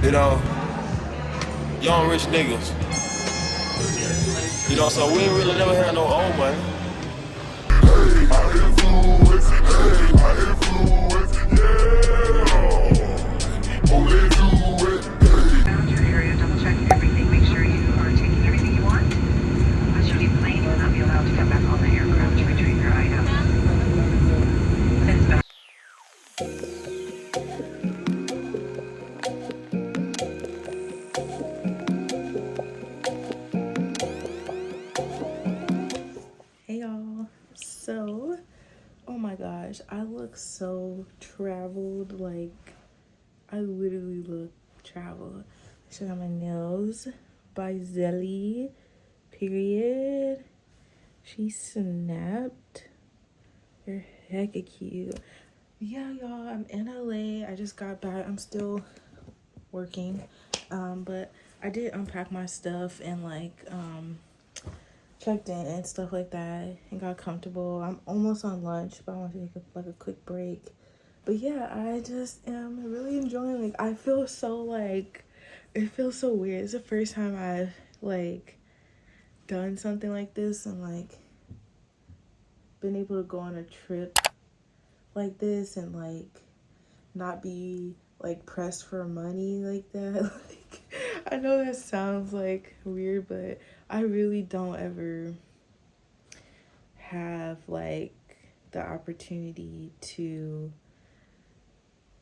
You know, young rich niggas. You know, so we ain't really never had no old money. Around your area, double check everything, make sure you are taking everything you want. Once you leave the plane, you will not be allowed to come back on the aircraft to retrieve your items. It's back. Hey y'all. So, oh my gosh, I look so traveled. Like, I literally look traveled. Check out my nails by Zelly. Period. She snapped. They're hecka cute. Yeah, y'all, I'm in LA. I just got back. I'm still working. But I did unpack my stuff and checked in and stuff like that and got comfortable. I'm almost on lunch, but I want to take a quick break. But yeah, I just am really enjoying. Like, I feel so it feels so weird. It's the first time I've done something like this and been able to go on a trip like this and not be pressed for money like that. Like, I know that sounds weird, but I really don't ever have the opportunity to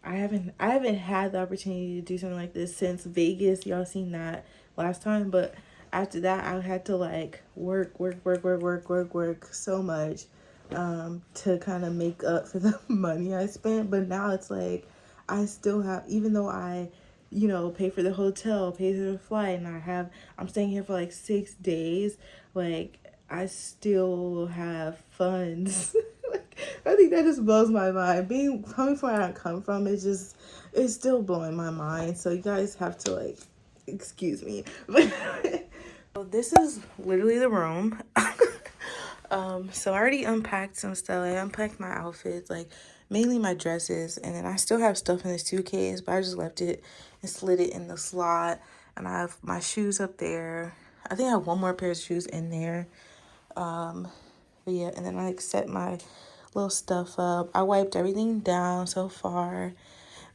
I haven't had the opportunity to do something like this since Vegas. Y'all seen that last time, but after that I had to work so much to kind of make up for the money I spent. But now it's I still have, even though I pay for the hotel, pay for the flight, and I'm staying here for 6 days, I still have funds. I think that just blows my mind. Coming from where I come from, it's still blowing my mind. So you guys have to excuse me. So this is literally the room. So I already unpacked some stuff. I unpacked my outfits, mainly my dresses, and then I still have stuff in the suitcase, but I just left it and slid it in the slot. And I have my shoes up there. I think I have one more pair of shoes in there. But yeah, and then I set my little stuff up. I wiped everything down so far.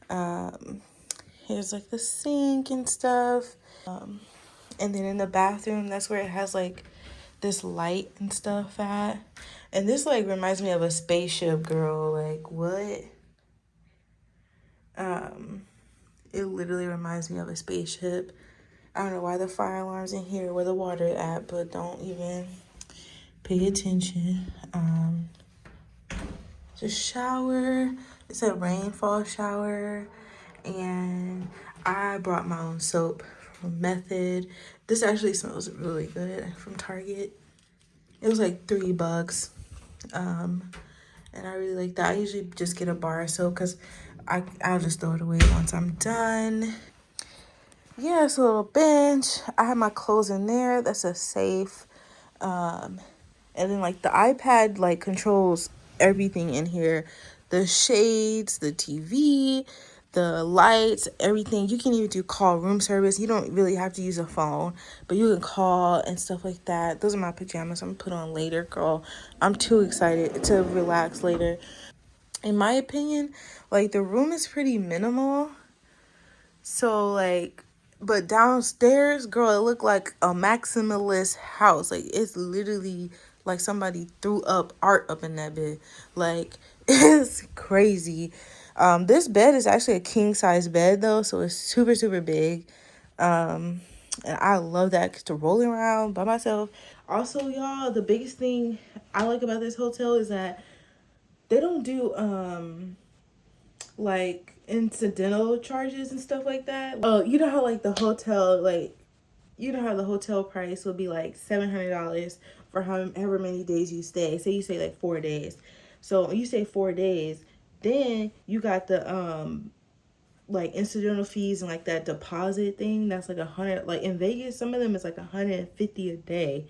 Here's the sink and stuff. And then in the bathroom, that's where it has this light and stuff at. And this reminds me of a spaceship, girl. What? It literally reminds me of a spaceship. I don't know why the fire alarm's in here where the water at, but don't even pay attention. The shower, it's a rainfall shower, and I brought my own soap from Method. This actually smells really good, from Target. It was $3. And I really like that. I usually just get a bar of soap because I'll just throw it away once I'm done. Yeah, it's a little bench. I have my clothes in there. That's a safe. And then the iPad controls everything in here. The shades, the TV, the lights, everything. You can even do call room service. You don't really have to use a phone, but you can call and stuff like that. Those are my pajamas I'm gonna put on later, girl. I'm too excited to relax later. In my opinion, the room is pretty minimal. So but downstairs, girl, it looked like a maximalist house. It's literally somebody threw up art up in that bed. It's crazy. This bed is actually a king size bed though, so it's super super big. And I love that to rolling around by myself. Also, y'all, the biggest thing I like about this hotel is that they don't do incidental charges and stuff like that. Oh, you know how the hotel the hotel price would be $700 for however many days you stay. Say you stay 4 days. So when you stay 4 days, then you got the incidental fees and that deposit thing. That's 100. In Vegas, some of them is 150 a day,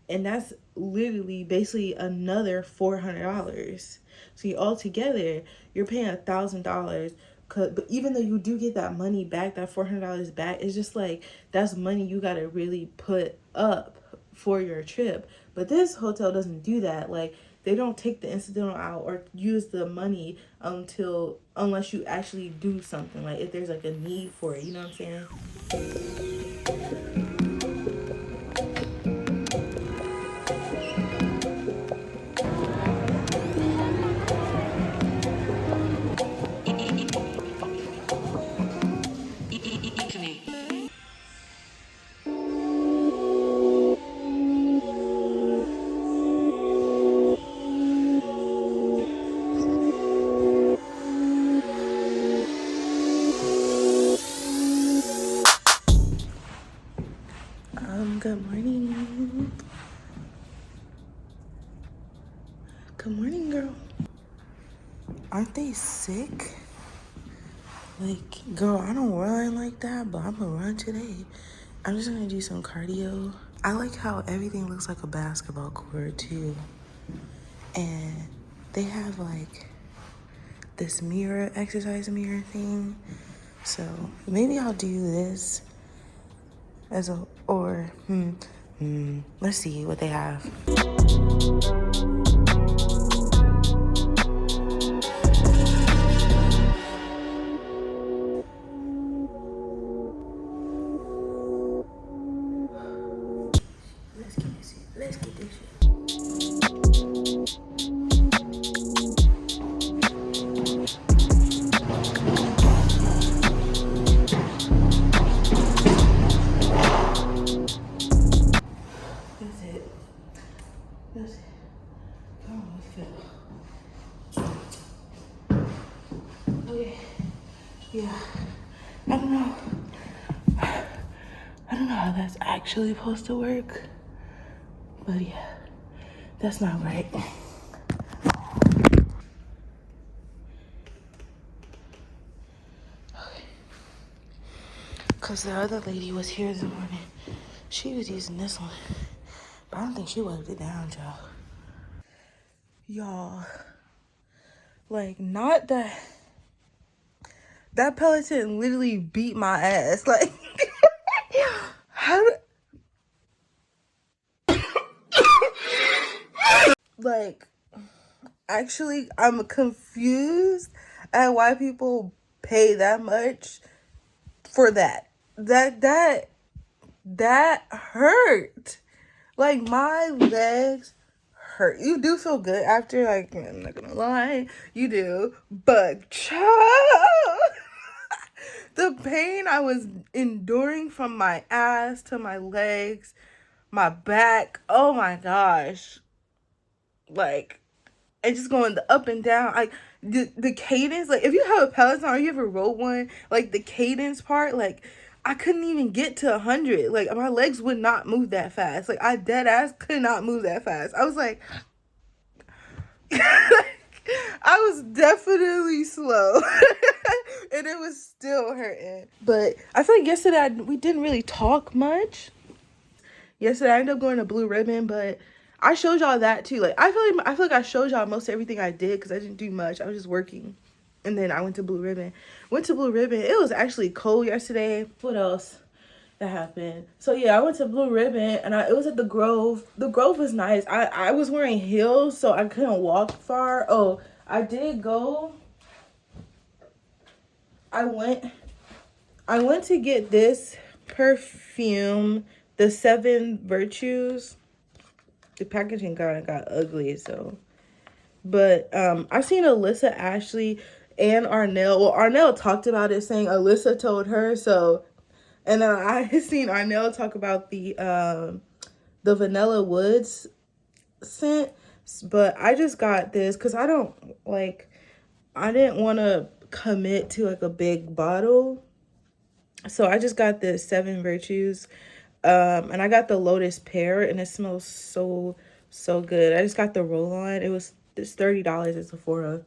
and that's literally basically another $400. So you all together, you're paying $1,000 But even though you do get that money back, that $400 back, it's just like that's money you gotta really put up for your trip. But this hotel doesn't do that. Like they don't take the incidental out or use the money unless you actually do something. Like if there's like a need for it, you know what I'm saying? Good morning. Good morning, girl. Aren't they sick? Like, girl, I don't run like that, but I'm gonna run today. I'm just gonna do some cardio. I like how everything looks like a basketball court too. And they have like this exercise mirror thing. So maybe I'll do this let's see what they have. Let's get this shit. That's it. I almost fell. Okay. Yeah. I don't know. I don't know how that's actually supposed to work. But yeah, that's not right. Okay. Because the other lady was here this morning. She was using this one. But I don't think she wiped it down, y'all. Y'all. Like, not that. That Peloton literally beat my ass. Like, how like, actually, I'm confused at why people pay that much for that. That hurt. Like, my legs hurt. You do feel good after, like, I'm not gonna lie, you do. But the pain I was enduring from my ass to my legs, my back, oh my gosh. Like, and just going the up and down, like the cadence, like if you have a Peloton or you ever rode one, like the cadence part, like I couldn't even get to 100. Like my legs would not move that fast. Like I dead ass could not move that fast. I was like, I was definitely slow. And it was still hurting. But I feel like yesterday we didn't really talk much. Yesterday I ended up going to Blue Ribbon, but I showed y'all that too. Like I feel like I showed y'all most everything I did because I didn't do much. I was just working. And then I went to Blue Ribbon. It was actually cold yesterday. What else that happened? So yeah, I went to Blue Ribbon and it was at the Grove. The Grove was nice. I was wearing heels, so I couldn't walk far. Oh, I did go. I went to get this perfume, the 7 Virtues. The packaging kind of got ugly, so. But I've seen Alyssa, Ashley, and Arnell. Well, Arnell talked about it, saying Alyssa told her, so. And then I seen Arnell talk about the Vanilla Woods scent. But I just got this because I didn't want to commit to like a big bottle. So I just got the 7 Virtues. And I got the Lotus Pear, and it smells so good. I just got the roll-on. It's $30 at Sephora.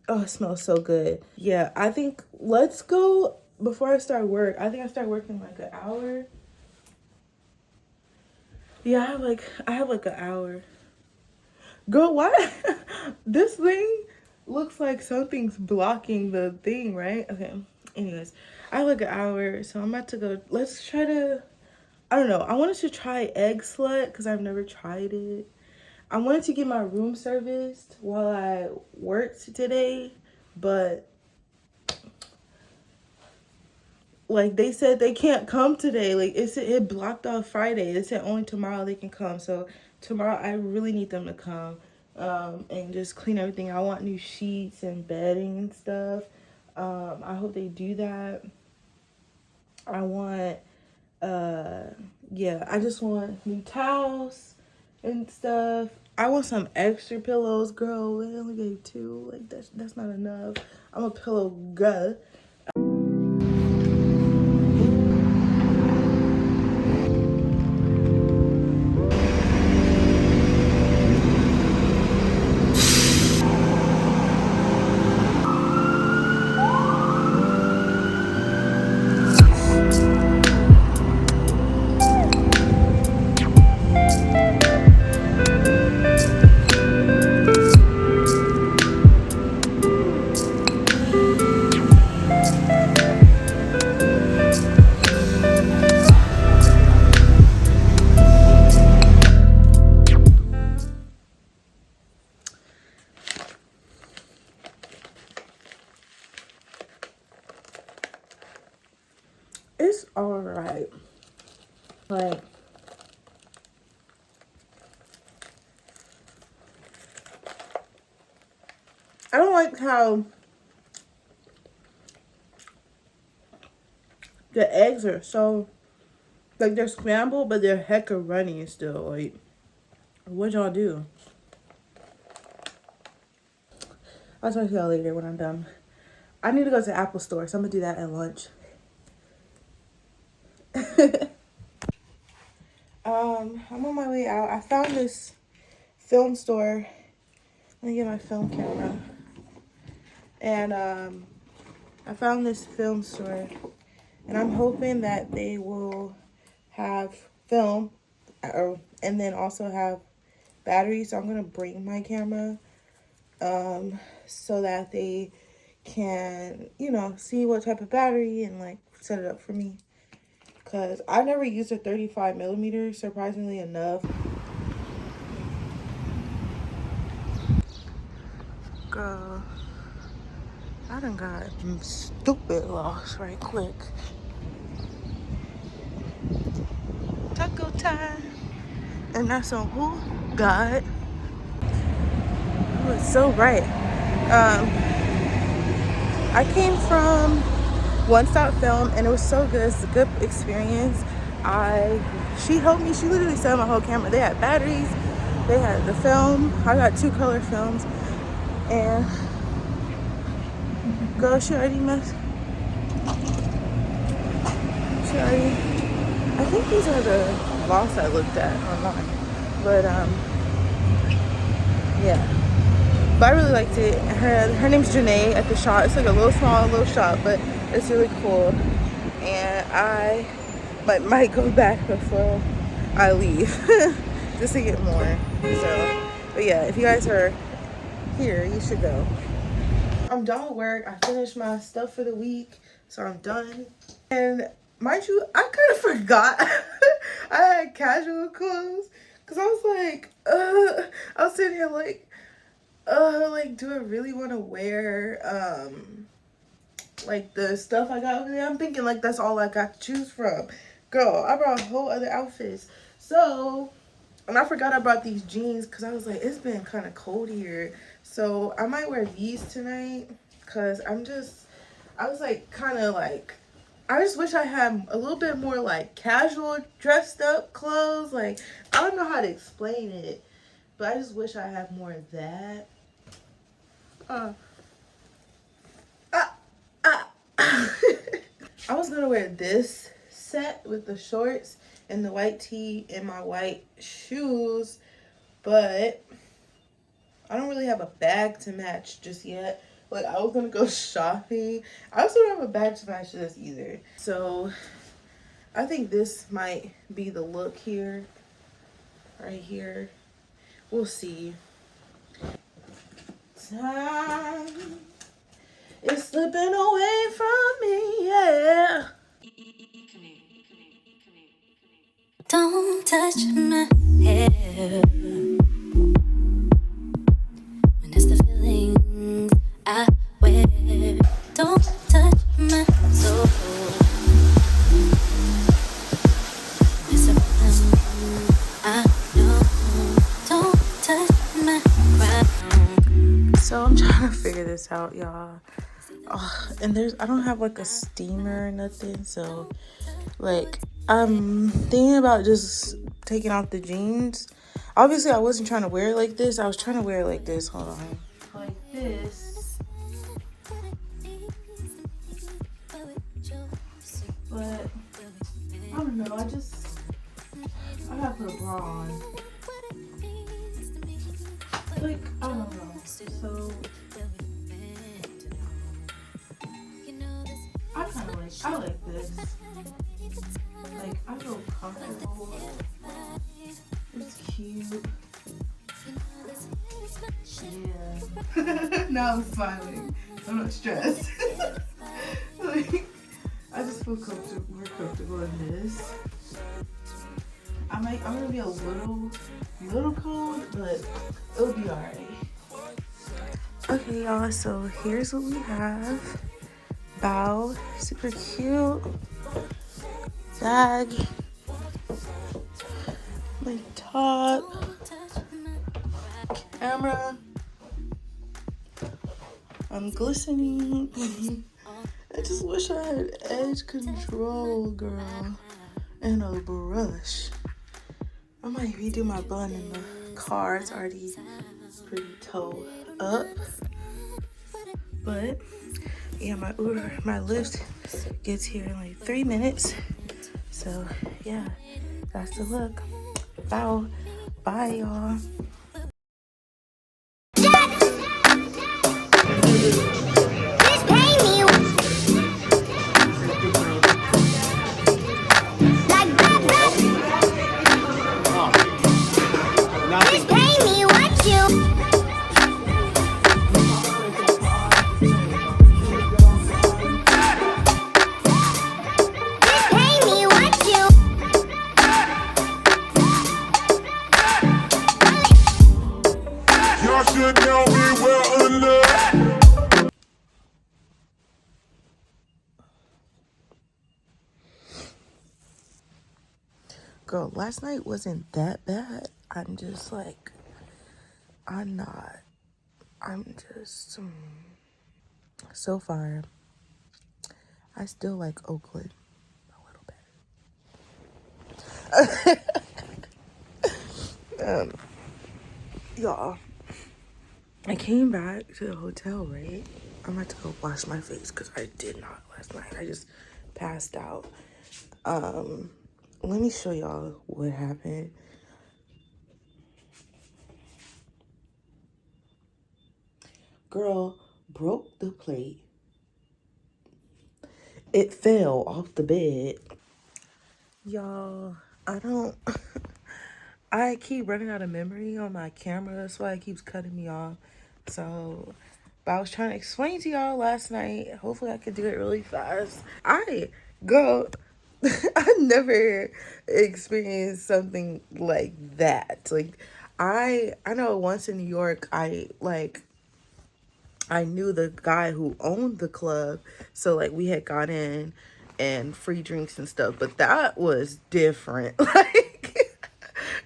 Oh, it smells so good. Yeah, I think let's go before I start work. I think I start working like an hour. Yeah, I have like an hour. Girl, what? This thing, looks like something's blocking the thing, right? Okay. Anyways, I have like an hour, so I'm about to go. Let's try to. I don't know. I wanted to try Egg Slut because I've never tried it. I wanted to get my room serviced while I worked today, but like they said they can't come today. Like it blocked off Friday. They said only tomorrow they can come. So tomorrow I really need them to come and just clean everything. I want new sheets and bedding and stuff. I hope they do that. I want yeah, I just want new towels and stuff. I want some extra pillows, girl. They only gave 2. Like that's not enough. I'm a pillow girl. It's alright. Like I don't like how the eggs are so like they're scrambled, but they're hecka runny still. Like, what y'all do? I'll talk to y'all later when I'm done. I need to go to the Apple store, so I'm gonna do that at lunch. I'm on my way out. I found this film store. Let me get my film camera. And I found this film store, and I'm hoping that they will have film, and then also have batteries. So I'm gonna bring my camera, so that they can, see what type of battery and like set it up for me. Cause I never used a 35 millimeter, surprisingly enough. Girl, I done got stupid lost right quick. Taco time. And that's on who? God. Oh, it's so bright. I came from One Stop Film and it was so good. It's a good experience. She helped me. She literally set up my whole camera. They had batteries. They had the film. I got 2 color films. And girl, she already messed. I think these are the lots I looked at online. But yeah. But I really liked it. Her name's Janae at the shop. It's like a little shop, but it's really cool. And I might go back before I leave just to get more. So, but yeah, if you guys are here, you should go. I'm done with work. I finished my stuff for the week, so I'm done. And mind you, I kind of forgot I had casual clothes because I was like, I was sitting here like, do I really want to wear, like the stuff I got over there? I'm thinking like that's all I got to choose from. Girl, I brought whole other outfits. So, and I forgot I brought these jeans because I was like, it's been kind of cold here. So I might wear these tonight because I was like kind of like, I just wish I had a little bit more like casual dressed up clothes. Like, I don't know how to explain it, but I just wish I had more of that. I was gonna wear this set with the shorts and the white tee and my white shoes, but I don't really have a bag to match just yet. Like, I was gonna go shopping. I also don't have a bag to match this either. So I think this might be the look here, right here. We'll see. Time is slipping away from me, yeah. Don't touch my hair when it's the feelings I wear. Don't touch my soul. It's a feeling I know. Don't touch my crown. So I'm trying to figure this out, y'all. And I don't have like a steamer or nothing, so like I'm thinking about just taking off the jeans. Obviously I wasn't trying to wear it like this. I was trying to wear it like this. Hold on. Like this. But I don't know, I gotta put a bra on. Like, I don't know. So I like this. Like, I feel comfortable. It's cute. Yeah. Now I'm smiling. I'm not stressed. Like, I just feel more comfortable in this. I'm gonna be a little cold, but it'll be alright. Okay, y'all, so here's what we have. Bow, super cute. Bag. My top. Camera. I'm glistening. I just wish I had edge control, girl. And a brush. I might redo my bun in the car. It's already pretty toe up. But yeah, my Lyft gets here in like 3 minutes. So yeah, that's the look. Bow. Bye, y'all. Girl, last night wasn't that bad. I'm just like, I'm just, so far, I still like Oakland a little better. Y'all, I came back to the hotel, right? I'm about to go wash my face because I did not last night. I just passed out. Let me show y'all what happened. Girl broke the plate. It fell off the bed. Y'all, I keep running out of memory on my camera. That's why it keeps cutting me off. So, but I was trying to explain to y'all last night. Hopefully I could do it really fast. Girl, I never experienced something like that. Like, I know once in New York, I knew the guy who owned the club. So, like, we had got in and free drinks and stuff. But that was different. Like,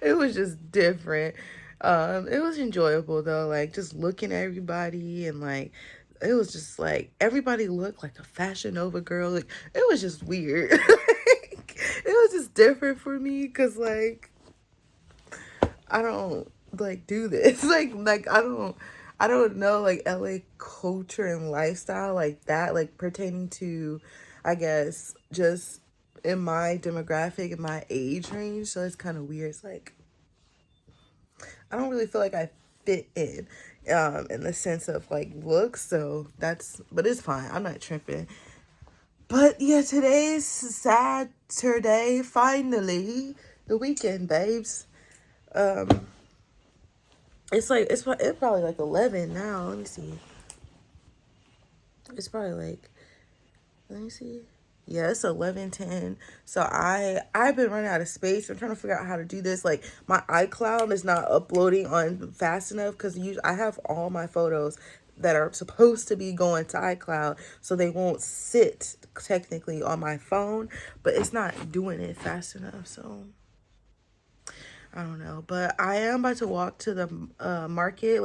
it was just different. It was enjoyable, though. Like, just looking at everybody and, like, it was just, like, everybody looked like a Fashion Nova girl. Like, it was just weird. Like, it was just different for me because, like, I don't, like, do this. Like I don't know, like, LA culture and lifestyle like that, like, pertaining to, I guess, just in my demographic and my age range. So it's kind of weird. It's like, I don't really feel like I fit in the sense of, like, looks. So but it's fine. I'm not tripping. But yeah, today's Saturday, finally, the weekend, babes. It's probably like 11 now. Let me see. It's probably like, let me see. Yeah, it's 11:10. So I've been running out of space. I'm trying to figure out how to do this. Like my iCloud is not uploading on fast enough because I have all my photos that are supposed to be going to iCloud, so they won't sit technically on my phone, but it's not doing it fast enough. So I don't know, but I am about to walk to the market.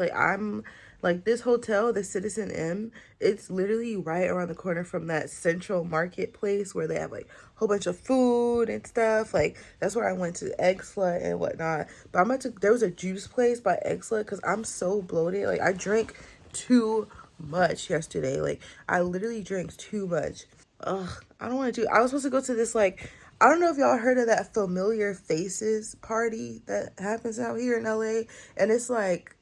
Like this hotel, the Citizen M, it's literally right around the corner from that central marketplace where they have like a whole bunch of food and stuff. Like that's where I went to Exla and whatnot. But there was a juice place by Exla because I'm so bloated. Like I drank too much yesterday. Like I literally drank too much. Ugh, I don't want to do. I was supposed to go to this like, I don't know if y'all heard of that Familiar Faces party that happens out here in LA, and it's like,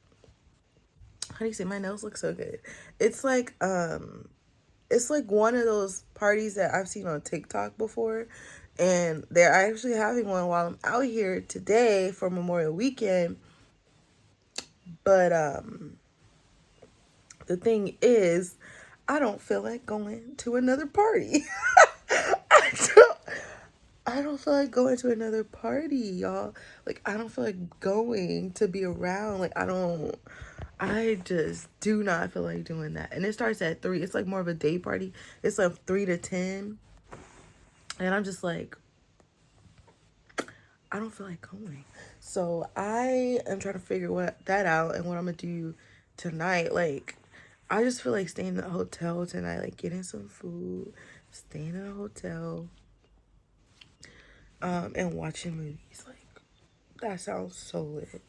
how do you say, my nails look so good. It's like one of those parties that I've seen on TikTok before, and they're actually having one while I'm out here today for Memorial Weekend. But the thing is, I don't feel like going to another party. I don't. I don't feel like going to another party, y'all. Like, I don't feel like going to be around. Like, I just do not feel like doing that. And it starts at 3. It's like more of a day party. It's like 3 to 10. And I'm just like, I don't feel like going. So I am trying to figure that out and what I'm going to do tonight. Like, I just feel like staying in a hotel tonight. Like, getting some food, staying in a hotel. And watching movies. Like, that sounds so lit.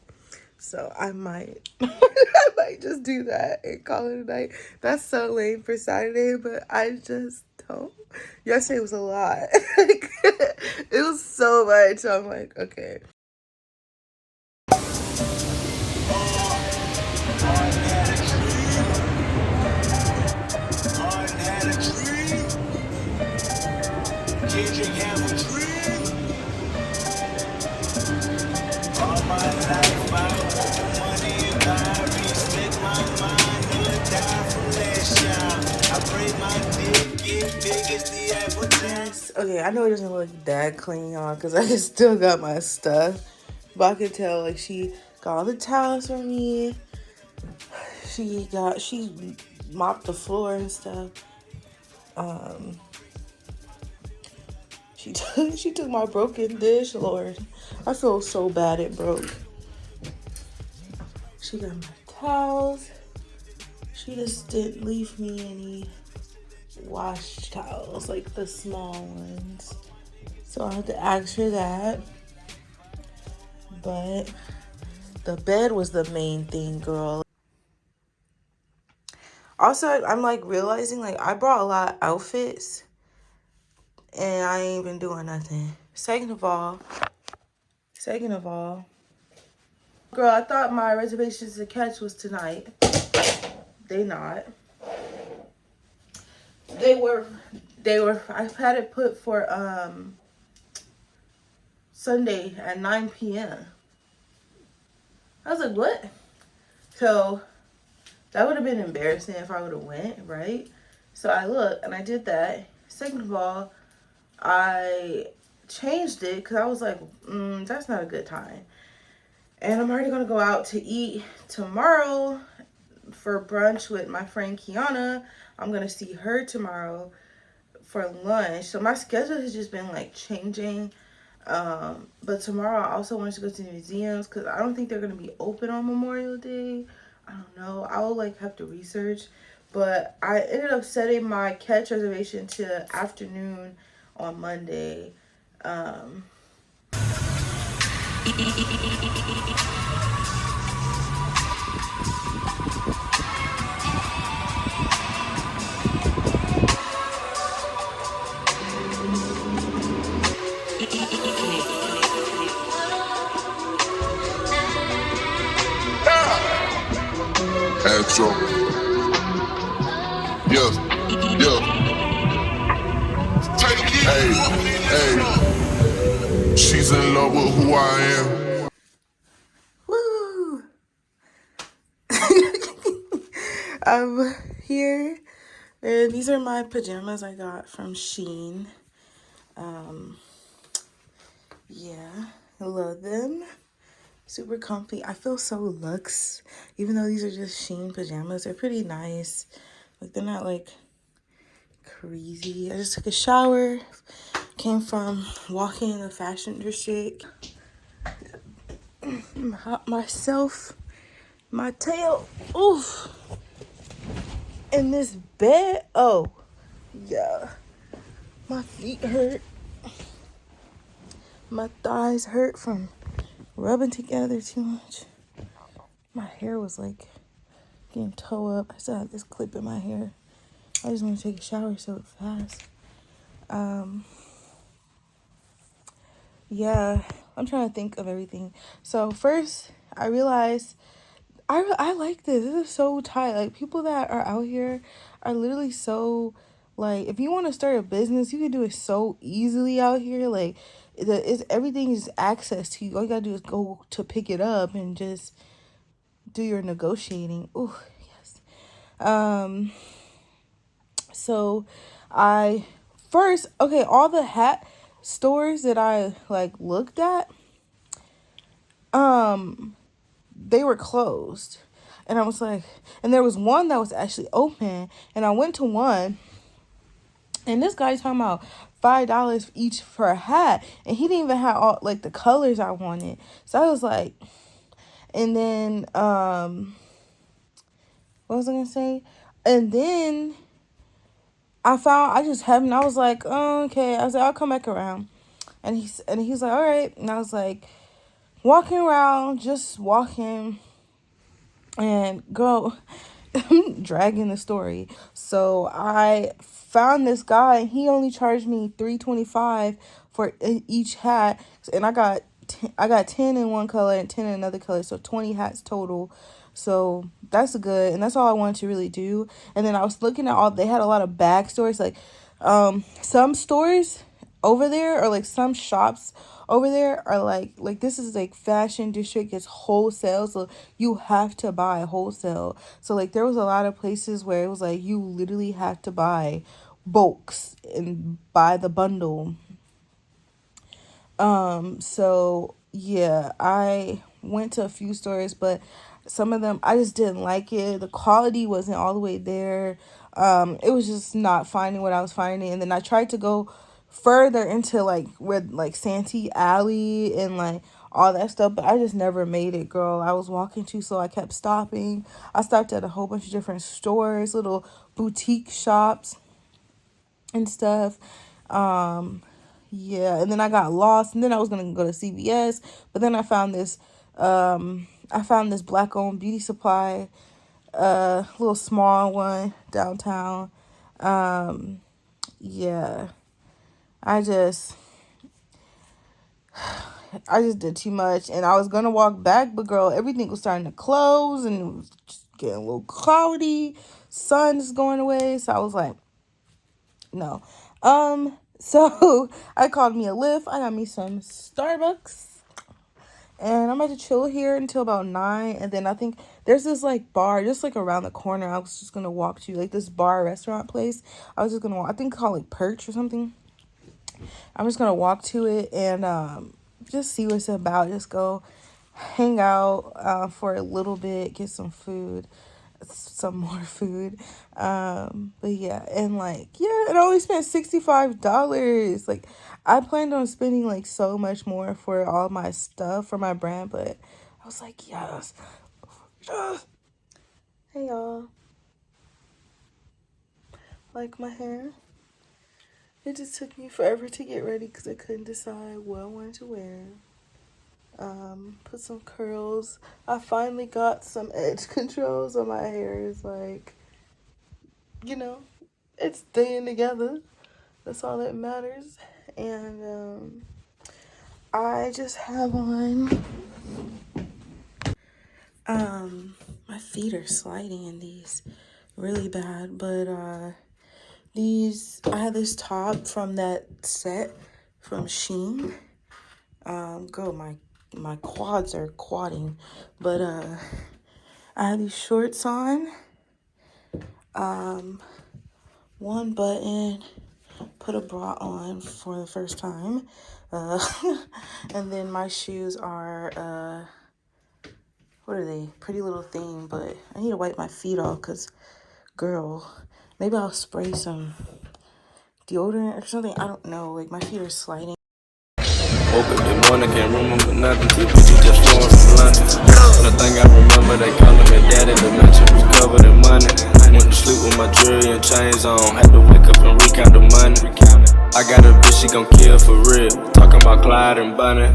So I might I might just do that and call it a night. That's so lame for Saturday, but I just don't. Yesterday was a lot. Like, it was so much. So I'm like, okay. Yes. Okay, I know it doesn't look that clean, y'all, because I still got my stuff. But I can tell, like, she got all the towels for me. She mopped the floor and stuff. She took my broken dish, Lord. I feel so bad it broke. She got my towels. She just didn't leave me any wash towels, like the small ones. So I had to ask her that. But the bed was the main thing, girl. Also, I'm like realizing like I brought a lot of outfits and I ain't even doing nothing. Second of all, girl, I thought my reservations to catch was tonight. They not. They were, I had it put for Sunday at 9 p.m. I was like, what? So that would have been embarrassing if I would have went, right? So I looked and I did that. Second of all, I changed it because I was like, that's not a good time. And I'm already going to go out to eat tomorrow for brunch with my friend Kiana. I'm going to see her tomorrow for lunch. So my schedule has just been like changing. But tomorrow I also want to go to the museums because I don't think they're going to be open on Memorial Day. I don't know. I'll like have to research. But I ended up setting my catch reservation to afternoon on Monday. Astro. Yeah, yeah. Hey, hey. She's in love with who I am. Woo! I'm here, and these are my pajamas I got from Shein. Yeah, I love them. Super comfy. I feel so luxe, even though these are just Shein pajamas. They're pretty nice. Like, they're not like crazy. I just took a shower. Came from walking in the fashion district. I'm hot myself. My tail. Oof. In this bed. Oh, yeah. My feet hurt. My thighs hurt from rubbing together too much. My hair was like getting toe up. I still have this clip in my hair. I just want to take a shower so fast. Yeah, I'm trying to think of everything. So first, I realized I like this. This is so tight. Like, people that are out here are literally so, like, if you want to start a business, you can do it so easily out here. Like, everything is access to you. All you gotta do is go to pick it up and just do your negotiating. Ooh, yes. So all the hat stores that I like looked at, they were closed. And I was like, and there was one that was actually open, and I went to one, and this guy's talking about $5 each for a hat, and he didn't even have all like the colors I wanted. So I was like, and then what was I gonna say? And then I was like, oh, okay. I was like, I'll come back around. And he's like, all right. And I was like, walking around, just walking, and girl, I'm dragging the story. So I found this guy, and he only charged me $3.25 for each hat, and I got 10 in one color and 10 in another color, so 20 hats total. So that's good, and that's all I wanted to really do. And then I was looking at they had a lot of bag stores, like some stores over there, or like some shops over there are like this is like fashion district. It's wholesale, so you have to buy wholesale. So like there was a lot of places where it was like you literally have to buy bulks and buy the bundle. So yeah, I went to a few stores, but some of them I just didn't like it. The quality wasn't all the way there. It was just not finding what I was finding. And then I tried to go further into like where like Santee Alley and like all that stuff, but I just never made it, girl. I was walking too slow. I kept stopping. I stopped at a whole bunch of different stores, little boutique shops and stuff. Yeah, and then I got lost, and then I was gonna go to CVS, but then I found this black owned beauty supply, little small one downtown. Yeah, I just did too much, and I was gonna walk back, but girl, everything was starting to close, and it was just getting a little cloudy. Sun's going away, so I was like, no. So I called me a Lyft. I got me some Starbucks, and I'm about to chill here until about 9. And then I think there's this like bar just like around the corner. I was just gonna walk to like this bar restaurant place. I was just gonna walk. I think called like Perch or something. I'm just gonna walk to it and just see what it's about. Just go hang out for a little bit, get some more food. But yeah, and like, yeah, and I only spent $65. Like, I planned on spending like so much more for all my stuff for my brand, but I was like, yes. Hey y'all. Like my hair? It just took me forever to get ready because I couldn't decide what I wanted to wear. Put some curls. I finally got some edge controls on my hair. It's like, it's staying together. That's all that matters. And I just have on my feet are sliding in these really bad, but I had this top from that set from Shein. Girl, my quads are quadding, but I had these shorts on, one button, put a bra on for the first time. Uh, and then my shoes are, what are they? Pretty Little Thing, but I need to wipe my feet off because, girl, maybe I'll spray some deodorant or something. I don't know. Like, my feet are sliding. Woke up this morning, can't remember nothing. Two bitches just flowing from London. Only thing I remember, they calling me daddy. The mansion was covered in money. Went to sleep with my jewelry and chains on. Had to wake up and recount the money. I got a bitch, she gon' kill for real. Talking about Clyde and Bunny.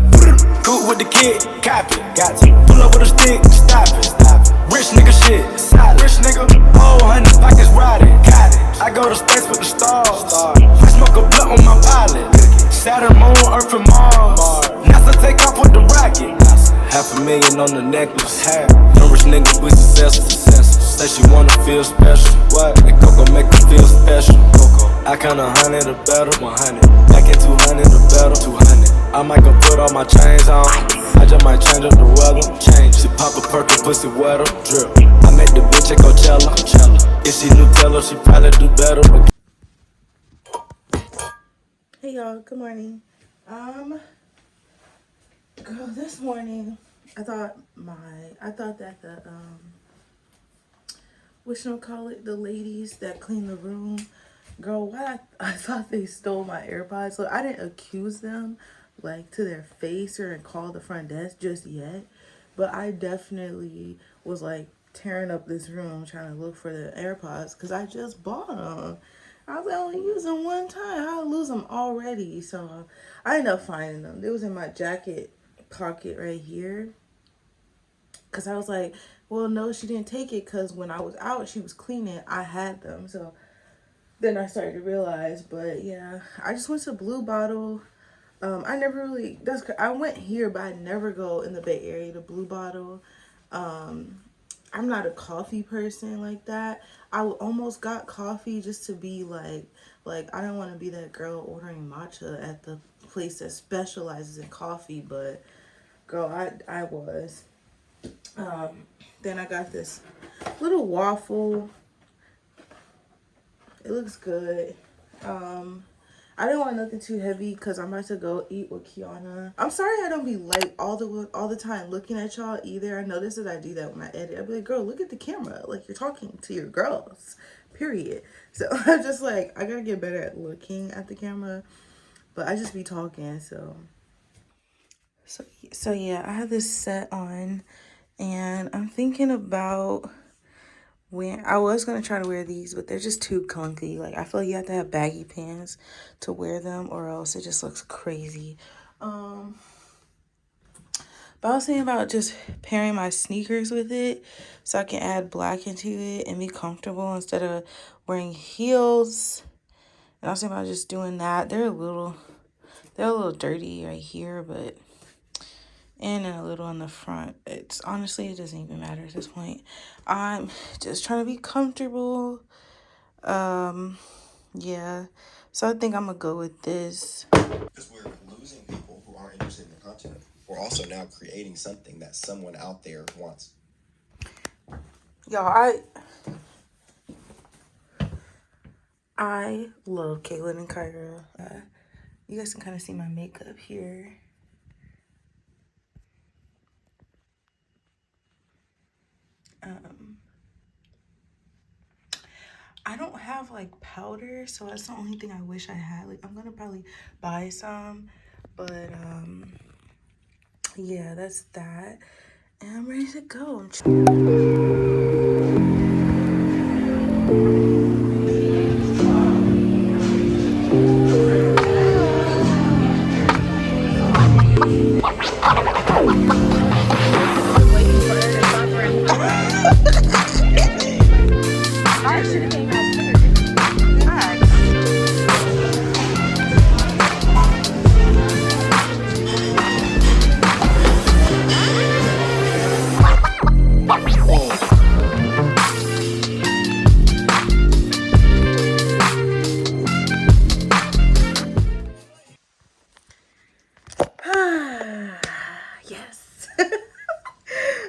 Cool with the kid, copy. Got to pull up with a stick, stop it. Rich nigga shit, solid. Rich nigga, oh, 100 pockets riding. Got it. I go to space with the stars. I smoke a blunt on my pilot. Saturn, Moon, Earth, and Mars. NASA take off with the rocket. $500,000 on the necklace. No rich nigga, we successful. Say she wanna feel special. What? The cocoa make her feel special. I count 100 or better. 100. Back in 200 or better. 200. I might go put all my chains on. I just might change up the weather. She pop a perk and pussy wetter. Drip. I met the bitch at Coachella. If she Nutella, she probably do better. Hey y'all, good morning. Girl, this morning I thought that the the ladies that clean the room, girl, why I thought they stole my AirPods. So I didn't accuse them like to their face or call the front desk just yet, but I definitely was like tearing up this room trying to look for the AirPods because I just bought them. I was only use them one time. I'll lose them already. So I ended up finding them. They was in my jacket pocket right here. Because I was like, well, no, she didn't take it because when I was out, she was cleaning. I had them. So then I started to realize. But yeah, I just went to Blue Bottle. I never really, I went here, but I never go in the Bay Area to Blue Bottle. I'm not a coffee person like that. I almost got coffee just to be like I don't want to be that girl ordering matcha at the place that specializes in coffee, but girl, I was. Then I got this little waffle. It looks good. I didn't want nothing too heavy because I'm about to go eat with Kiana. I'm sorry I don't be like all the time looking at y'all either. I notice that I do that when I edit. I be like, girl, look at the camera. Like you're talking to your girls. Period. So I'm just like, I gotta get better at looking at the camera. But I just be talking, so. So yeah, I have this set on and I'm thinking about when I was gonna try to wear these, but they're just too clunky. Like I feel like you have to have baggy pants to wear them, or else it just looks crazy. But I was thinking about just pairing my sneakers with it, so I can add black into it and be comfortable instead of wearing heels. And I was thinking about just doing that. They're a little dirty right here, but and a little on the front. It's honestly, it doesn't even matter at this point. I'm just trying to be comfortable. Yeah. So I think I'm gonna go with this. Because we're losing people who aren't interested in the content. We're also now creating something that someone out there wants. Y'all, I love Caitlin and Kyra. You guys can kind of see my makeup here. I don't have like powder, so that's the only thing I wish I had. Like I'm gonna probably buy some, but yeah, that's that. And I'm ready to go. Yes.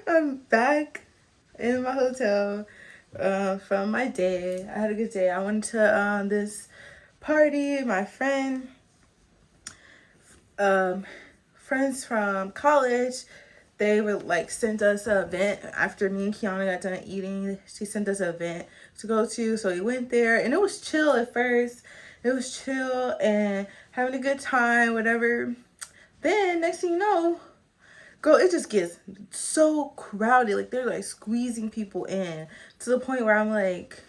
I'm back in my hotel. from my day. I had a good day. I went to this party. My friends from college, they were like sent us an event after me and Kiana got done eating. She sent us an event to go to, so we went there, and it was chill at first. It was chill and having a good time, whatever. Then next thing you know, girl, it just gets so crowded. Like they're like squeezing people in to the point where I'm like,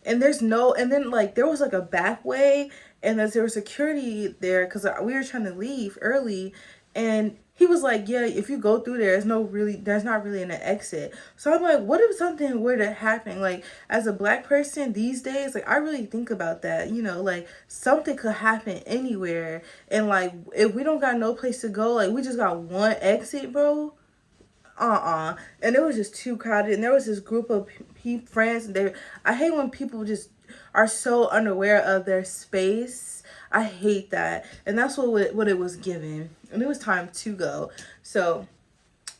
and then like there was like a back way, and there was security there because we were trying to leave early, and he was like, yeah, if you go through there's not really an exit. So I'm like, what if something were to happen? Like as a black person these days, like I really think about that, like something could happen anywhere, and like if we don't got no place to go, like we just got one exit, bro. And it was just too crowded, and there was this group of friends, and I hate when people just are so unaware of their space. I hate that, and that's what it was giving, and it was time to go. So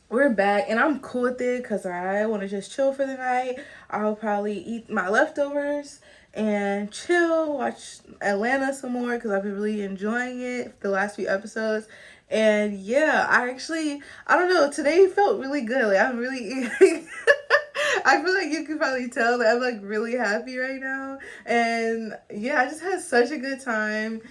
we're back, and I'm cool with it because I want to just chill for the night. I'll probably eat my leftovers and chill, watch Atlanta some more because I've been really enjoying it the last few episodes. And yeah, I don't know, today felt really good. Like I'm really I feel like you can probably tell that I'm like really happy right now. And yeah, I just had such a good time.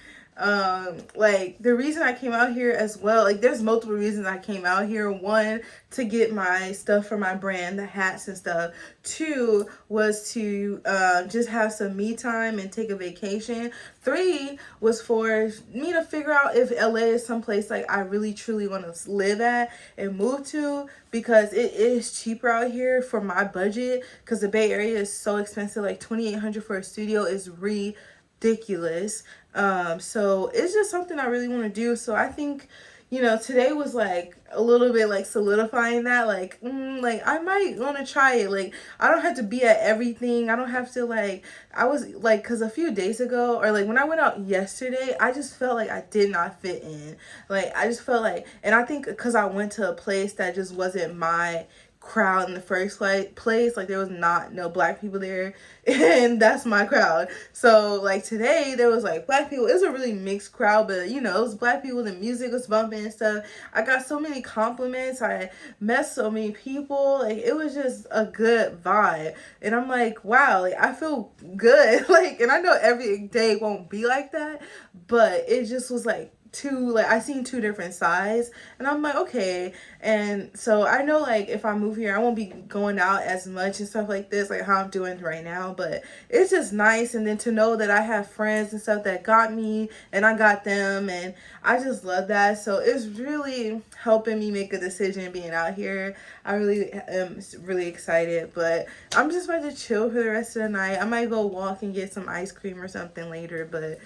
Like the reason I came out here as well, like there's multiple reasons I came out here. One, to get my stuff for my brand, the hats and stuff. Two was to just have some me time and take a vacation. Three was for me to figure out if LA is someplace like I really truly want to live at and move to, because it is cheaper out here for my budget, because the Bay Area is so expensive. Like $2,800 for a studio is ridiculous. So it's just something I really want to do. So I think, today was like a little bit like solidifying that, like I might want to try it. Like I don't have to be at everything. I don't have to I was like, because a few days ago, or like when I went out yesterday, I just felt like I did not fit in. Like I just felt like, and I think because I went to a place that just wasn't my crowd in the first place, like there was no black people there, and that's my crowd. So like today there was like black people. It was a really mixed crowd, but it was black people. The music was bumping and stuff. I got so many compliments. I met so many people. Like it was just a good vibe, and I'm like, wow, like I feel good. Like, and I know every day won't be like that, but it just was like I seen two different sides, and I'm like, okay. And so I know like if I move here I won't be going out as much and stuff like this, like how I'm doing right now, but it's just nice. And then to know that I have friends and stuff that got me and I got them, and I just love that. So it's really helping me make a decision being out here. I really am really excited, but I'm just about to chill for the rest of the night. I might go walk and get some ice cream or something later, but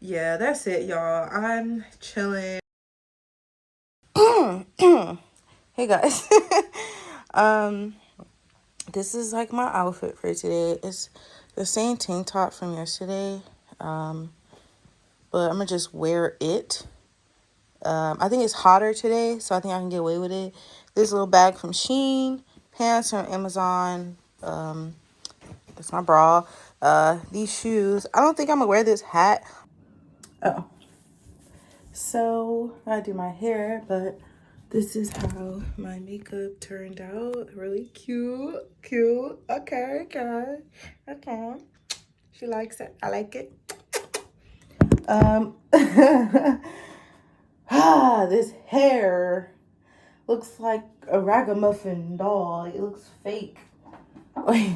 yeah, that's it, y'all. I'm chilling. Hey guys. um this is like my outfit for today. It's the same tank top from yesterday. But I'm gonna just wear it. I think it's hotter today, so I think I can get away with it. This little bag from Shein, pants from Amazon. That's my bra. These shoes. I don't think I'm gonna wear this hat. Oh. So I do my hair, but this is how my makeup turned out. Really cute. Okay, guys. Okay. She likes it. I like it. This hair looks like a ragamuffin doll. It looks fake. Like,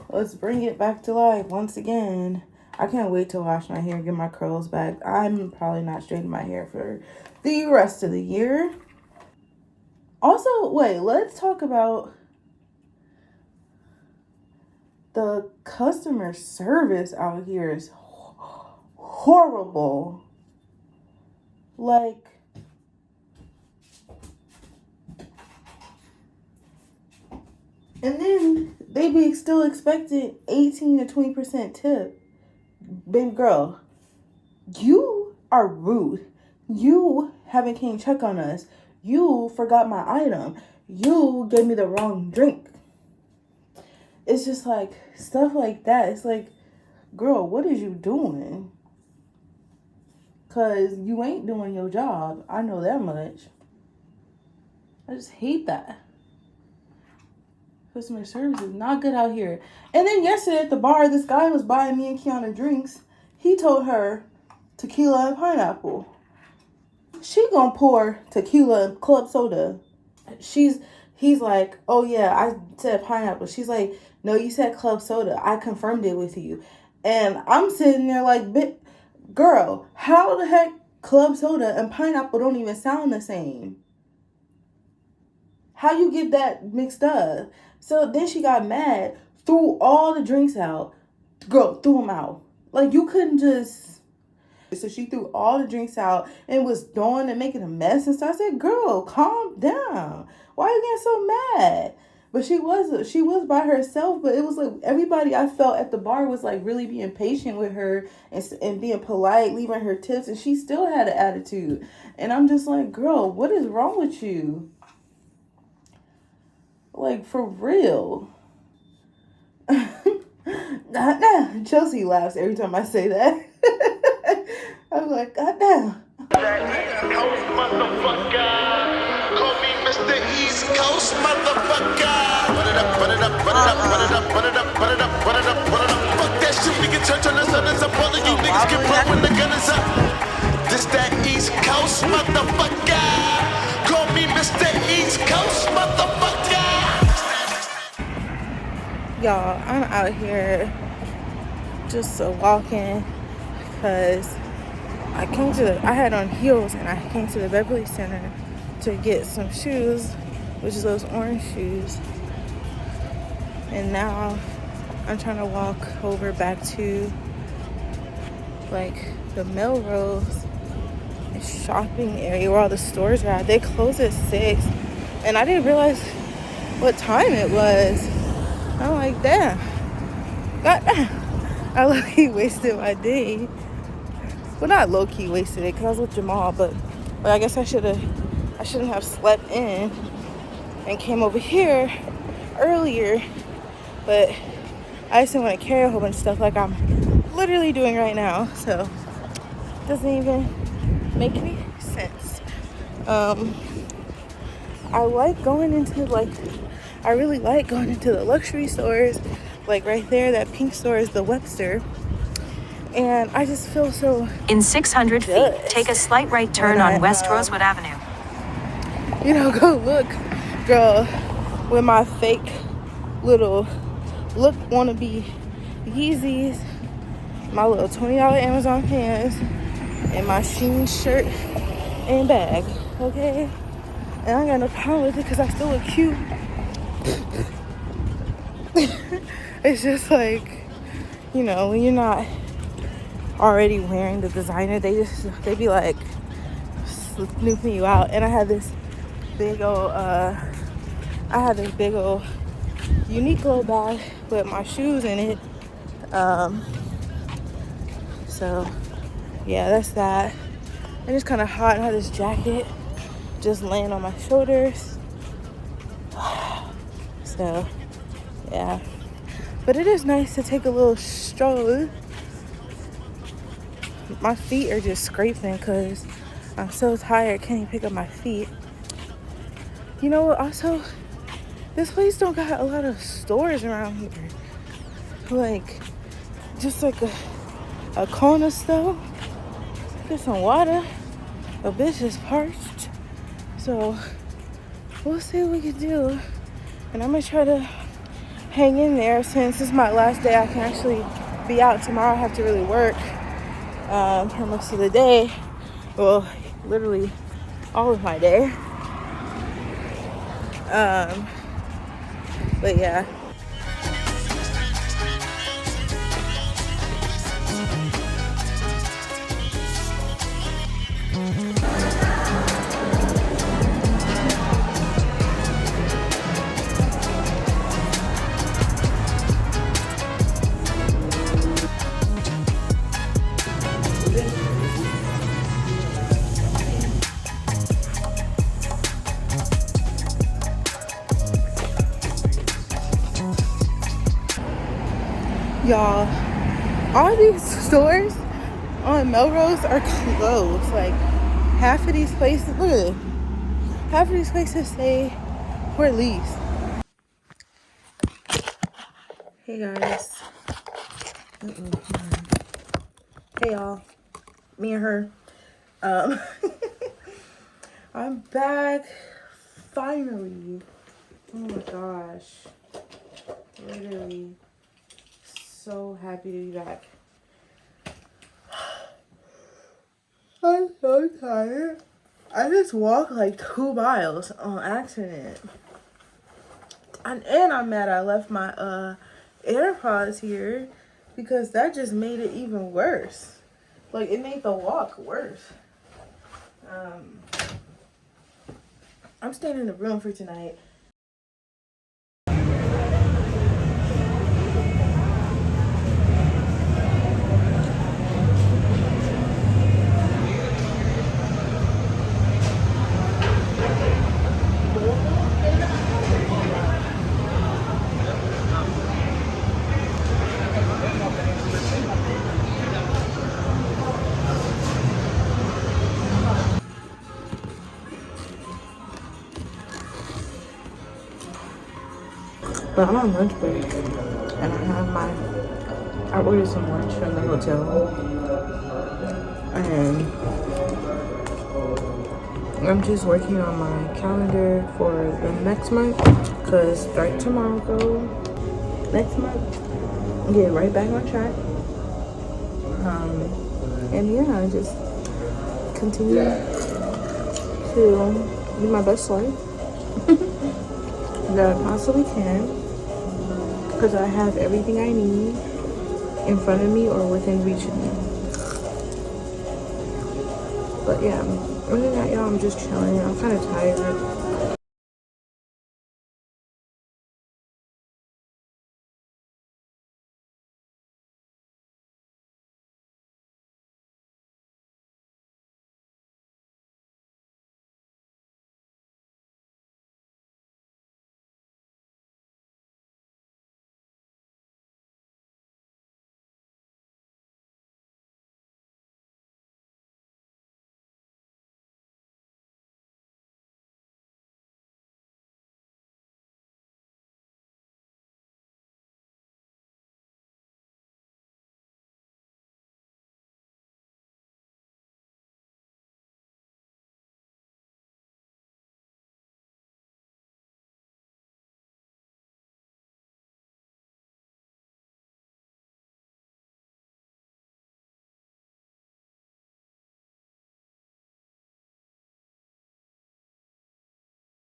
let's bring it back to life once again. I can't wait to wash my hair and get my curls back. I'm probably not straightening my hair for the rest of the year. Also, wait, let's talk about the customer service out here is horrible. Like, and then they be still expecting 18 to 20% tip. Baby girl, you are rude. You haven't came check on us. You forgot my item. You gave me the wrong drink. it's just like stuff like that. It's like, girl, what is you doing? Because you ain't doing your job. I know that much. I just hate that. Customer service is not good out here. And then yesterday at the bar, this guy was buying me and Kiana drinks. He told her tequila and pineapple. She gonna pour tequila and club soda. He's like, oh yeah, I said pineapple. She's like, no, you said club soda. I confirmed it with you. And I'm sitting there like, girl, how the heck club soda and pineapple don't even sound the same? How you get that mixed up? So then she got mad, threw all the drinks out. Girl, threw them out. Like, you couldn't just... So she threw all the drinks out and was throwing and making a mess and stuff. I said, girl, calm down. Why are you getting so mad? But she was by herself, but it was like everybody I felt at the bar was like really being patient with her and being polite, leaving her tips, and she still had an attitude. And I'm just like, girl, what is wrong with you? Like, for real. Chelsea laughs every time I say that. I'm like, God damn. That East Coast motherfucker. Call me Mr. East Coast motherfucker. Run it up, run it up, run it up, run it up, run it up, run it up, run it up, run it up. Fuck that shit, we can turn the sun is up. All of you niggas get blown when the gun is up. This that East Coast motherfucker. Call me Mr. East Coast motherfucker. Y'all, I'm out here just walking because I had on heels and I came to the Beverly Center to get some shoes, which is those orange shoes. And now I'm trying to walk over back to like the Melrose shopping area where all the stores are at. They close at 6 and I didn't realize what time it was. I'm like, damn. God damn. I low-key wasted my day. Well, not low-key wasted it because I was with Jamal, but I guess I shouldn't have slept in and came over here earlier. But I just didn't want to carry a whole bunch of stuff like I'm literally doing right now. So it doesn't even make any sense. I really like going into the luxury stores. Like right there, that pink store is the Webster. And I just feel so... In 600 feet, take a slight right turn on West Rosewood Avenue. You know, go look, girl, with my fake little look wannabe Yeezys, my little $20 Amazon pants, and my Shein shirt and bag, okay? And I got no problem with it because I still look cute. It's just like, you know, when you're not already wearing the designer, they be like snooping you out. And I had this big old Uniqlo bag with my shoes in it. So yeah, that's that. And it's kind of hot. I have this jacket just laying on my shoulders. So yeah, but it is nice to take a little stroll. My feet are just scraping because I'm so tired, can't even pick up my feet. You know what, also, this place don't got a lot of stores around here. Like, just like a corner store. Get some water. A bitch is parched. So, we'll see what we can do. And I'm gonna try to hang in there since this is my last day. I can actually be out tomorrow. I have to really work for most of the day. Well, literally all of my day. But yeah. Y'all, all these stores on Melrose are closed. Like, half of these places, look at it. Half of these places say for lease. Hey guys. Hey y'all. Me and her. I'm back. Finally. Oh my gosh. Literally so happy to be back. I'm so tired. I just walked like 2 miles on accident. And I'm mad I left my AirPods here because that just made it even worse. Like, it made the walk worse. I'm staying in the room for tonight. But I'm on lunch break, and I ordered some lunch from the hotel, and I'm just working on my calendar for the next month, because start tomorrow, next month, get right back on track, and yeah, just continue to live my best life that I possibly can. Because I have everything I need in front of me or within reach of me. But yeah, other than that, y'all, I'm just chilling. I'm kind of tired.